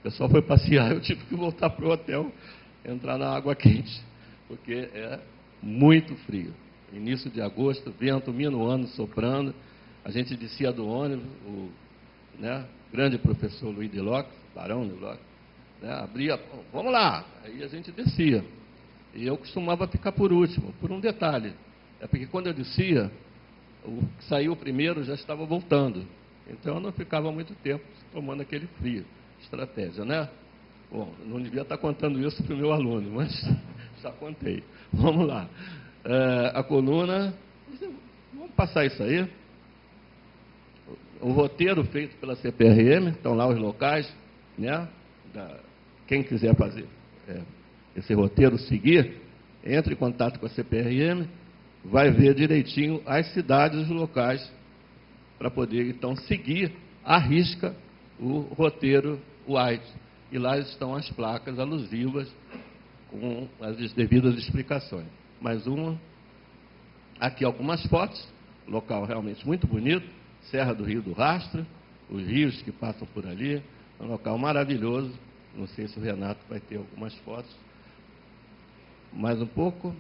pessoal foi passear, eu tive que voltar para o hotel, entrar na água quente, porque é muito frio. Início de agosto, vento minuano soprando, a gente descia do ônibus, o grande professor Luiz de Locke, Barão de Locke, abria, vamos lá, aí a gente descia. E eu costumava ficar por último, por um detalhe. É porque quando eu descia, o que saiu primeiro já estava voltando. Então eu não ficava muito tempo tomando aquele frio. Estratégia, né? Bom, não devia estar contando isso para o meu aluno, mas já contei. Vamos lá. A coluna, vamos passar isso aí. O roteiro feito pela CPRM, estão lá os locais, né? Quem quiser fazer esse roteiro, seguir, entre em contato com a CPRM, vai ver direitinho as cidades e os locais para poder, então, seguir à risca o roteiro White. E lá estão as placas alusivas com as devidas explicações. Mais uma, aqui algumas fotos, local realmente muito bonito, Serra do Rio do Rastro, os rios que passam por ali, é um local maravilhoso. Não sei se o Renato vai ter algumas fotos. Mais um pouco.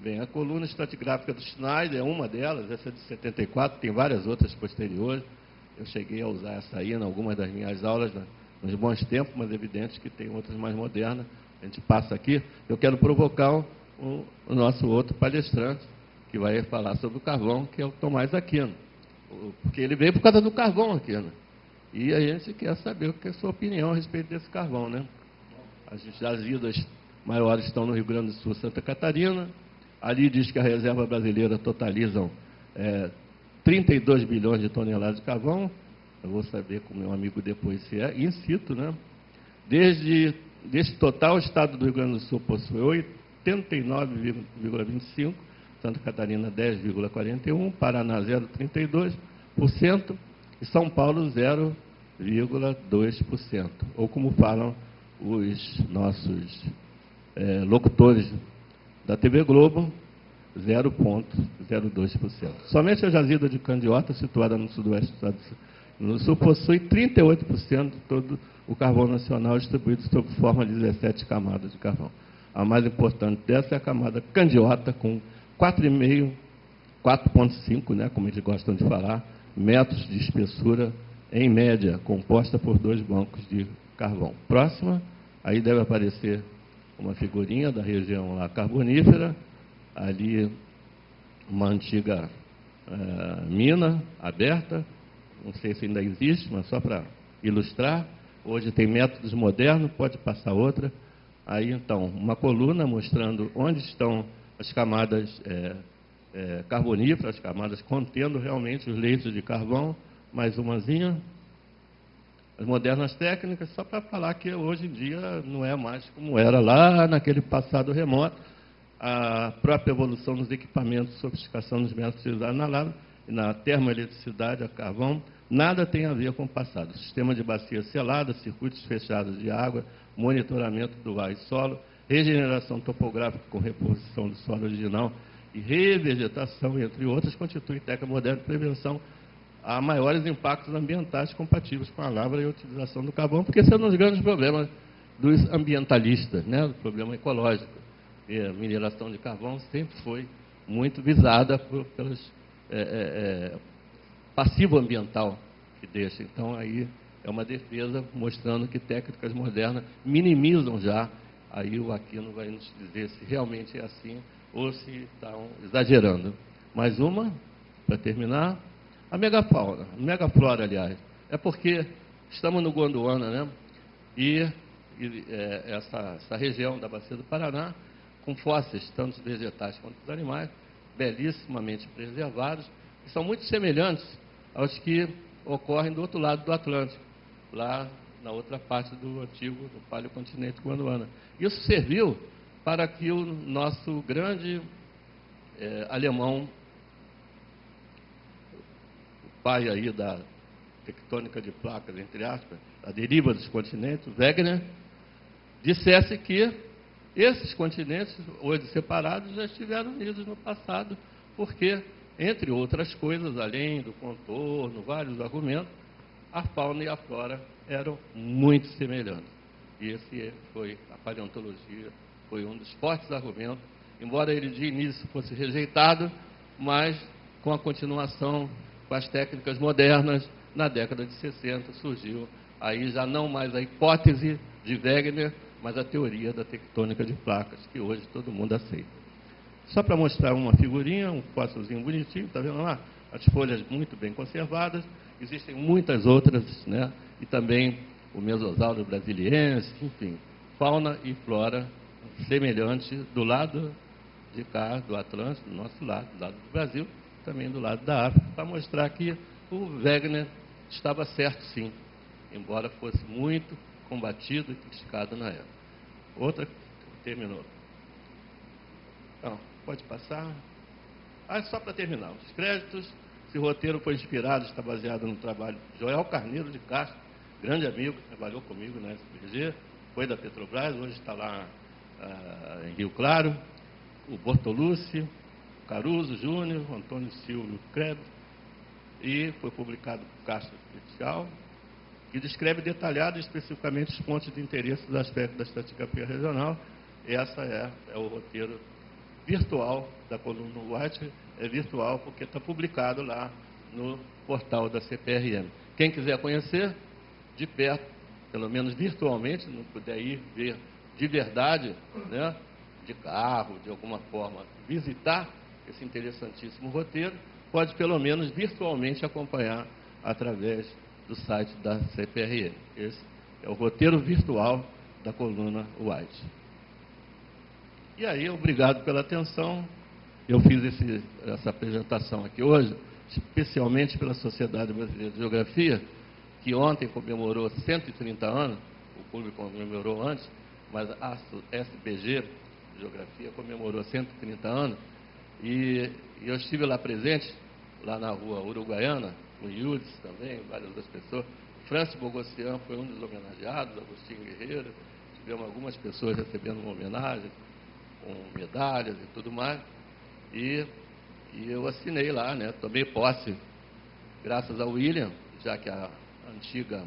Bem, a coluna estratigráfica do Schneider é uma delas, essa é de 74, tem várias outras posteriores. Eu cheguei a usar essa aí em algumas das minhas aulas, nos bons tempos, mas é evidente que tem outras mais modernas. A gente passa aqui. Eu quero provocar o nosso outro palestrante, que vai falar sobre o carvão, que é o Tomás Aquino. Porque ele veio por causa do carvão, Aquino. E a gente quer saber o que é a sua opinião a respeito desse carvão, né? As jazidas maiores estão no Rio Grande do Sul, Santa Catarina. Ali diz que a reserva brasileira totalizam 32 bilhões de toneladas de carvão. Eu vou saber com meu amigo depois se é in situ, né? Desse total, o estado do Rio Grande do Sul possui 89,25%, Santa Catarina 10,41%, Paraná 0,32% e São Paulo 0,2%. Ou como falam os nossos locutores da TV Globo, 0,02%. Somente a jazida de Candiota, situada no sudoeste do estado do Sul, possui 38% de todo o carvão nacional distribuído sob forma de 17 camadas de carvão. A mais importante dessa é a camada Candiota, com 4,5, né, como eles gostam de falar, metros de espessura, em média, composta por 2 bancos de carvão. Próxima, aí deve aparecer uma figurinha da região lá carbonífera, ali uma antiga mina aberta, não sei se ainda existe, mas só para ilustrar. Hoje tem métodos modernos, pode passar outra. Aí, então, uma coluna mostrando onde estão as camadas carboníferas, as camadas contendo realmente os leitos de carvão. Mais umazinha. As modernas técnicas, só para falar que hoje em dia não é mais como era lá naquele passado remoto. A própria evolução dos equipamentos, sofisticação dos métodos utilizados na termoeletricidade a carvão, nada tem a ver com o passado. Sistema de bacia selada, circuitos fechados de água, monitoramento do ar e solo, regeneração topográfica com reposição do solo original e revegetação, entre outras, constitui técnica moderna de prevenção a maiores impactos ambientais compatíveis com a lavra e a utilização do carvão, porque esse é um dos grandes problemas dos ambientalistas, né, do problema ecológico. E a mineração de carvão sempre foi muito visada pelos passivo ambiental que deixa. Então, aí é uma defesa mostrando que técnicas modernas minimizam já. Aí o Aquino vai nos dizer se realmente é assim ou se estão exagerando. Mais uma, para terminar. A megafauna, megaflora, aliás, é porque estamos no Gondwana, né? E essa região da Bacia do Paraná, com fósseis, tanto vegetais quanto dos animais, belíssimamente preservados, que são muito semelhantes aos que ocorrem do outro lado do Atlântico, lá na outra parte do antigo, do paleocontinente Gondwana. Isso serviu para que o nosso grande alemão, pai aí da tectônica de placas, entre aspas, a deriva dos continentes, Wegener, dissesse que esses continentes, hoje separados, já estiveram unidos no passado, porque, entre outras coisas, além do contorno, vários argumentos, a fauna e a flora eram muito semelhantes. E esse foi a paleontologia, foi um dos fortes argumentos, embora ele de início fosse rejeitado, mas com a continuação com as técnicas modernas, na década de 60 surgiu aí já não mais a hipótese de Wegener, mas a teoria da tectônica de placas, que hoje todo mundo aceita. Só para mostrar uma figurinha, um fóssilzinho bonitinho, está vendo lá? As folhas muito bem conservadas, existem muitas outras, né? E também o Mesosauro brasiliense, enfim, fauna e flora semelhante do lado de cá, do Atlântico, do nosso lado, do lado do Brasil, também do lado da África, para mostrar que o Wegener estava certo, sim, embora fosse muito combatido e criticado na época. Outra, terminou. Então, pode passar. Só para terminar, os créditos. Esse roteiro foi inspirado, está baseado no trabalho de Joel Carneiro de Castro, grande amigo, trabalhou comigo na SBG, foi da Petrobras, hoje está lá em Rio Claro, o Bortolucci, o Caruso Júnior, o Antônio Silvio Credo, e foi publicado por Castro Especial, que descreve detalhado e especificamente os pontos de interesse do aspecto da estratigrafia regional. Essa é o roteiro virtual da coluna White, é virtual porque está publicado lá no portal da CPRM. Quem quiser conhecer, de perto, pelo menos virtualmente, não puder ir ver de verdade, né, de carro, de alguma forma, visitar esse interessantíssimo roteiro, pode pelo menos virtualmente acompanhar através do site da CPRM. Esse é o roteiro virtual da coluna White. E aí, obrigado pela atenção. Eu fiz essa apresentação aqui hoje, especialmente pela Sociedade Brasileira de Geografia, que ontem comemorou 130 anos, o público comemorou antes, mas a SBG de Geografia comemorou 130 anos, e eu estive lá presente, lá na rua Uruguaiana, com o Yudes também, várias das pessoas. Francis Bogossian foi um dos homenageados, Agostinho Guerreiro, tivemos algumas pessoas recebendo uma homenagem, com medalhas e tudo mais, e eu assinei lá, né, tomei posse, graças ao William, já que a antiga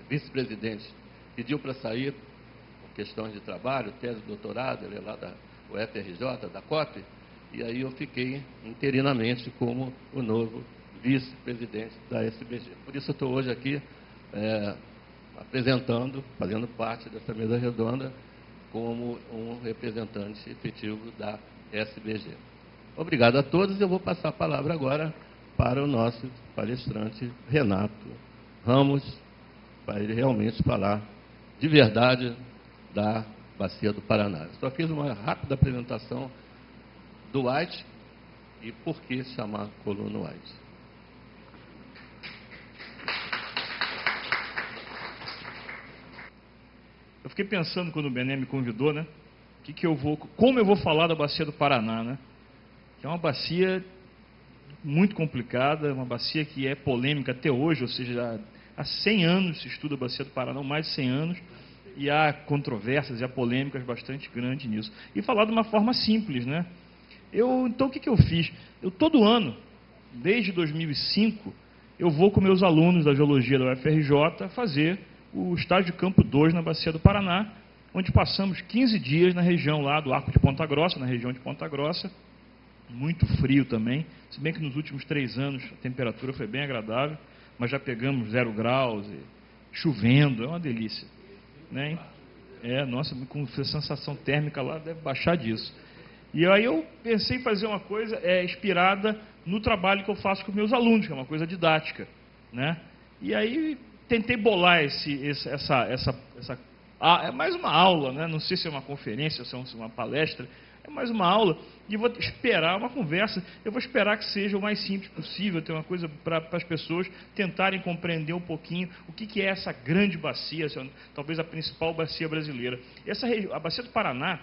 vice-presidente pediu para sair por questões de trabalho, tese de doutorado, ele é lá da UFRJ, da COP, e aí eu fiquei interinamente como o novo vice-presidente da SBG. Por isso eu estou hoje aqui apresentando, fazendo parte dessa mesa redonda, como um representante efetivo da SBG. Obrigado a todos. Eu vou passar a palavra agora para o nosso palestrante Renato Ramos, para ele realmente falar de verdade da Bacia do Paraná. Só fiz uma rápida apresentação do White e por que chamar coluna White. Eu fiquei pensando quando o Bené me convidou, né? Como eu vou falar da Bacia do Paraná, né? Que é uma bacia muito complicada, uma bacia que é polêmica até hoje, ou seja, há 100 anos se estuda a Bacia do Paraná, mais de 100 anos, e há controvérsias e há polêmicas bastante grandes nisso. E falar de uma forma simples, né? Então, o que eu fiz? Todo ano, desde 2005, eu vou com meus alunos da Geologia da UFRJ fazer o estágio de campo 2 na Bacia do Paraná, onde passamos 15 dias na região lá do Arco de Ponta Grossa, na região de Ponta Grossa, muito frio também, se bem que nos últimos 3 anos a temperatura foi bem agradável, mas já pegamos 0 graus, chovendo, é uma delícia. Né? Nossa, com a sensação térmica lá deve baixar disso. E aí eu pensei em fazer uma coisa inspirada no trabalho que eu faço com meus alunos, que é uma coisa didática. Né? E aí tentei bolar é mais uma aula, né? Não sei se é uma conferência, se é uma palestra, é mais uma aula, e vou esperar uma conversa, eu vou esperar que seja o mais simples possível, ter uma coisa para as pessoas tentarem compreender um pouquinho o que é essa grande bacia, talvez a principal bacia brasileira. A Bacia do Paraná,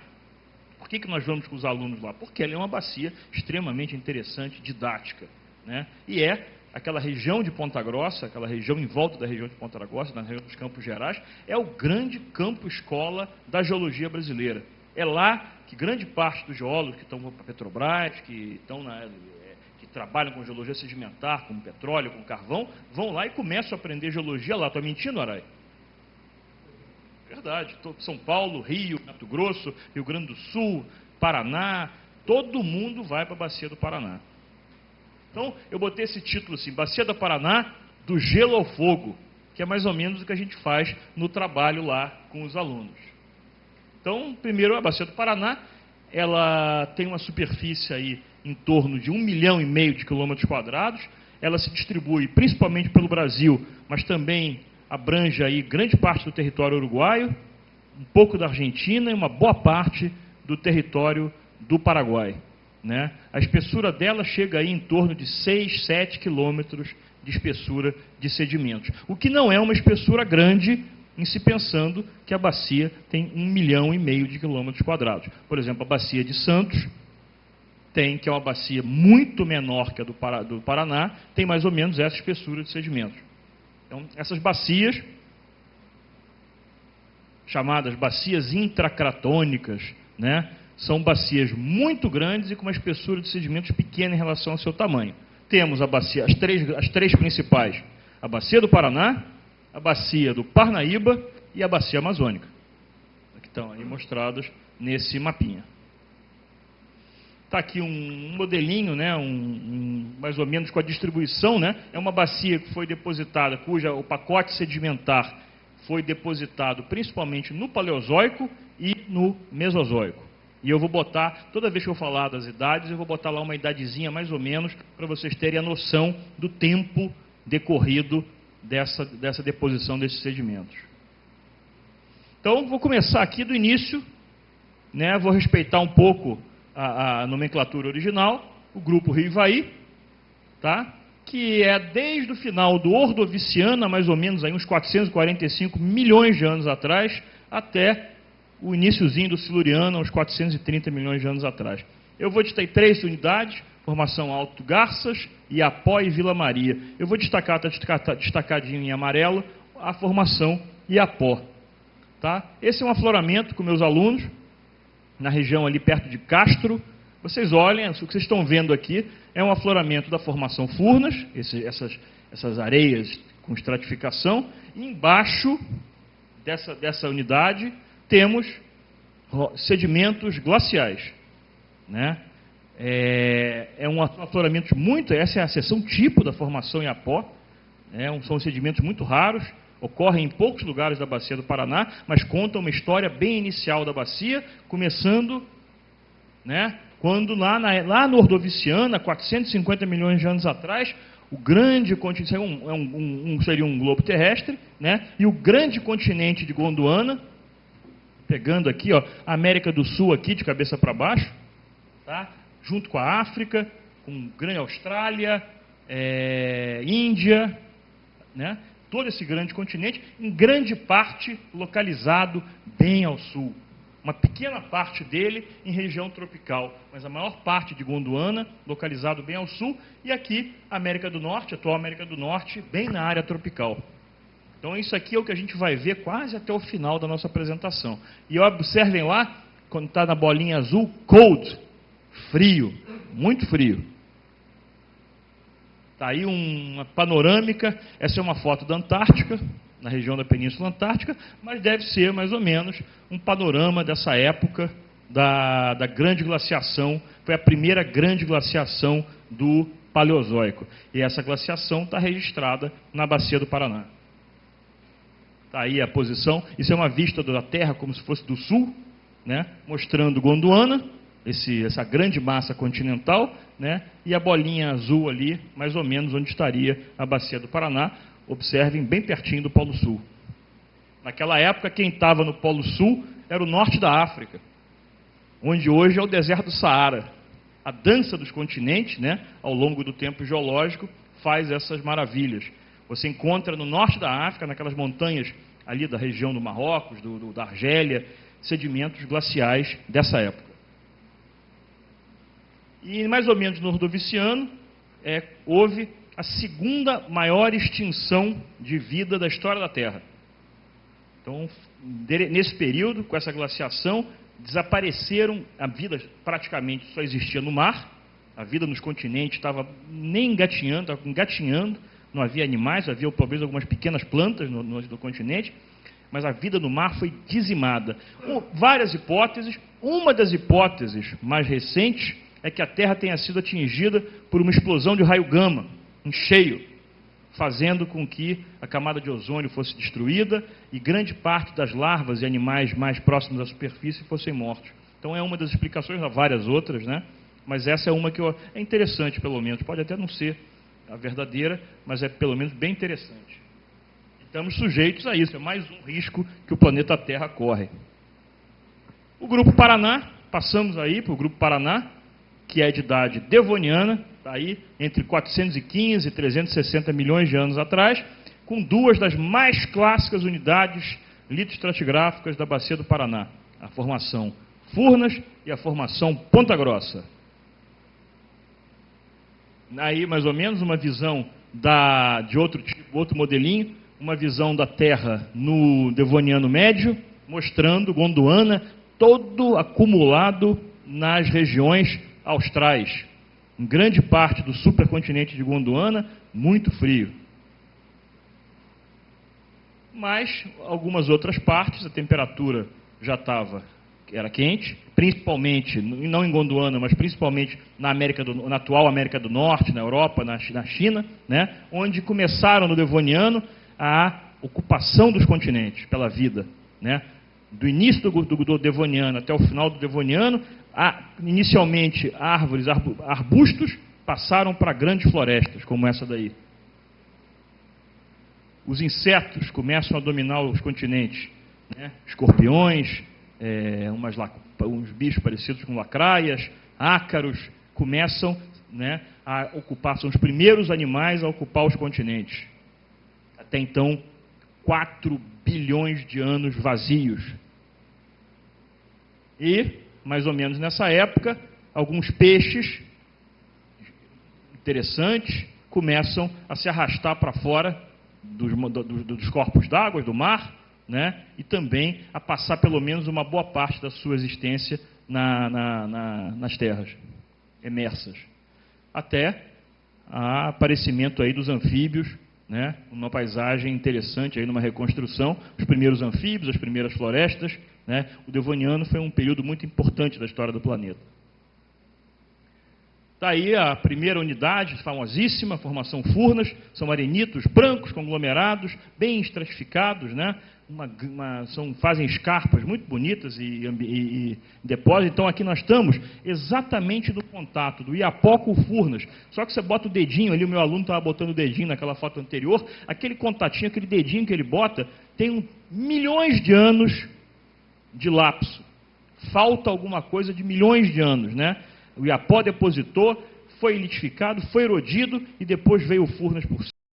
por que nós vamos com os alunos lá? Porque ela é uma bacia extremamente interessante, didática, né? E aquela região de Ponta Grossa, aquela região em volta da região de Ponta Grossa, na região dos Campos Gerais, é o grande campo-escola da geologia brasileira. É lá que grande parte dos geólogos que estão para a Petrobras, que trabalham com geologia sedimentar, com petróleo, com carvão, vão lá e começam a aprender geologia lá. Estou mentindo, Arai? Verdade. São Paulo, Rio, Mato Grosso, Rio Grande do Sul, Paraná, todo mundo vai para a Bacia do Paraná. Então, eu botei esse título assim, Bacia do Paraná, do gelo ao fogo, que é mais ou menos o que a gente faz no trabalho lá com os alunos. Então, primeiro, a Bacia do Paraná, ela tem uma superfície aí em torno de 1,5 milhão de quilômetros quadrados. Ela se distribui principalmente pelo Brasil, mas também abrange aí grande parte do território uruguaio, um pouco da Argentina e uma boa parte do território do Paraguai, né? A espessura dela chega aí em torno de 6, 7 quilômetros de espessura de sedimentos, o que não é uma espessura grande em se pensando que a bacia tem 1,5 milhão de quilômetros quadrados. Por exemplo, a bacia de Santos que é uma bacia muito menor que a do Paraná, tem mais ou menos essa espessura de sedimentos. Então, essas bacias, chamadas bacias intracratônicas, né, são bacias muito grandes e com uma espessura de sedimentos pequena em relação ao seu tamanho. Temos as três principais, a bacia do Paraná, a bacia do Parnaíba e a bacia amazônica, que estão aí mostradas nesse mapinha. Está aqui um modelinho, né, mais ou menos com a distribuição, né? É uma bacia que foi depositada, o pacote sedimentar foi depositado principalmente no Paleozoico e no Mesozoico. E eu vou botar, toda vez que eu falar das idades, eu vou botar lá uma idadezinha mais ou menos, para vocês terem a noção do tempo decorrido dessa deposição desses sedimentos. Então, vou começar aqui do início, né? Vou respeitar um pouco a nomenclatura original, o grupo Rio Ivaí, tá? Que é desde o final do Ordoviciano, mais ou menos aí uns 445 milhões de anos atrás, até o iniciozinho do Siluriano, uns 430 milhões de anos atrás. Eu vou destacar 3 unidades, formação Alto Garças, Iapó e Vila Maria. Eu vou destacar, está destacadinho em amarelo, a formação Iapó. Tá? Esse é um afloramento com meus alunos, na região ali perto de Castro. Vocês olhem, o que vocês estão vendo aqui é um afloramento da formação Furnas, essas areias com estratificação, e embaixo dessa unidade temos sedimentos glaciais, né? É um afloramento essa é a seção tipo da formação Iapó, né? São sedimentos muito raros, ocorrem em poucos lugares da bacia do Paraná, mas contam uma história bem inicial da bacia, começando, né, quando lá no Ordoviciano, há 450 milhões de anos atrás, o grande continente, seria um globo terrestre, né, e o grande continente de Gondwana, pegando aqui, ó, a América do Sul aqui de cabeça para baixo, tá, junto com a África, com grande Austrália, Índia, né, todo esse grande continente, em grande parte localizado bem ao sul. Uma pequena parte dele em região tropical, mas a maior parte de Gondwana localizado bem ao sul, e aqui América do Norte, atual América do Norte, bem na área tropical. Então isso aqui é o que a gente vai ver quase até o final da nossa apresentação. E observem lá, quando está na bolinha azul, cold, frio, muito frio. Está aí uma panorâmica, essa é uma foto da Antártica, na região da Península Antártica, mas deve ser mais ou menos um panorama dessa época da grande glaciação, foi a primeira grande glaciação do Paleozoico. E essa glaciação está registrada na Bacia do Paraná. Está aí a posição, isso é uma vista da Terra como se fosse do sul, né, mostrando Gondwana, essa grande massa continental, né, e a bolinha azul ali, mais ou menos onde estaria a Bacia do Paraná. Observem, bem pertinho do Polo Sul. Naquela época, quem estava no Polo Sul era o norte da África, onde hoje é o deserto do Saara. A dança dos continentes, né, ao longo do tempo geológico, faz essas maravilhas. Você encontra no norte da África, naquelas montanhas ali da região do Marrocos, da Argélia, sedimentos glaciais dessa época. E mais ou menos no Ordoviciano, houve a segunda maior extinção de vida da história da Terra. Então, nesse período, com essa glaciação, desapareceram, a vida praticamente só existia no mar, A vida nos continentes estava nem engatinhando, estava engatinhando, não havia animais, havia talvez algumas pequenas plantas no continente, mas a vida no mar foi dizimada. Várias hipóteses, uma das hipóteses mais recentes é que a Terra tenha sido atingida por uma explosão de raio gama, em cheio, fazendo com que a camada de ozônio fosse destruída e grande parte das larvas e animais mais próximos da superfície fossem mortos. Então é uma das explicações, há várias outras, né? Mas essa é uma que é interessante, pelo menos. Pode até não ser a verdadeira, mas é pelo menos bem interessante. Estamos sujeitos a isso, é mais um risco que o planeta Terra corre. O Grupo Paraná, passamos aí para o Grupo Paraná, que é de idade devoniana, está aí entre 415 e 360 milhões de anos atrás, com duas das mais clássicas unidades litoestratigráficas da Bacia do Paraná, a formação Furnas e a formação Ponta Grossa. Aí, mais ou menos, uma visão de outro tipo, outro modelinho, uma visão da Terra no Devoniano Médio, mostrando Gondwana todo acumulado nas regiões austrais. Em grande parte do supercontinente de Gondwana, muito frio. Mas, algumas outras partes, a temperatura já era quente, principalmente, não em Gondwana, mas principalmente na atual América do Norte, na Europa, na China, né, onde começaram no Devoniano a ocupação dos continentes pela vida, né, do início do Devoniano até o final do Devoniano, inicialmente árvores, arbustos, passaram para grandes florestas, como essa daí. Os insetos começam a dominar os continentes, né, escorpiões, uns bichos parecidos com lacraias, ácaros, começam, né, a ocupar, são os primeiros animais a ocupar os continentes. Até então, 4 bilhões de anos vazios. E, mais ou menos nessa época, alguns peixes interessantes começam a se arrastar para fora dos corpos d'água, do mar, né, e também a passar pelo menos uma boa parte da sua existência nas terras emersas. Até o aparecimento aí dos anfíbios, né, uma paisagem interessante aí numa reconstrução, os primeiros anfíbios, as primeiras florestas, né, o Devoniano foi um período muito importante da história do planeta. Daí a primeira unidade, famosíssima, formação Furnas, são arenitos brancos, conglomerados, bem estratificados, né? Fazem escarpas muito bonitas e depósitos. Então aqui nós estamos exatamente no contato do Iapó com o Furnas. Só que você bota o dedinho ali, o meu aluno estava botando o dedinho naquela foto anterior, aquele contatinho, aquele dedinho que ele bota, tem milhões de anos de lapso. Falta alguma coisa de milhões de anos, né? O Iapó depositou, foi litificado, foi erodido e depois veio o Furnas por cima.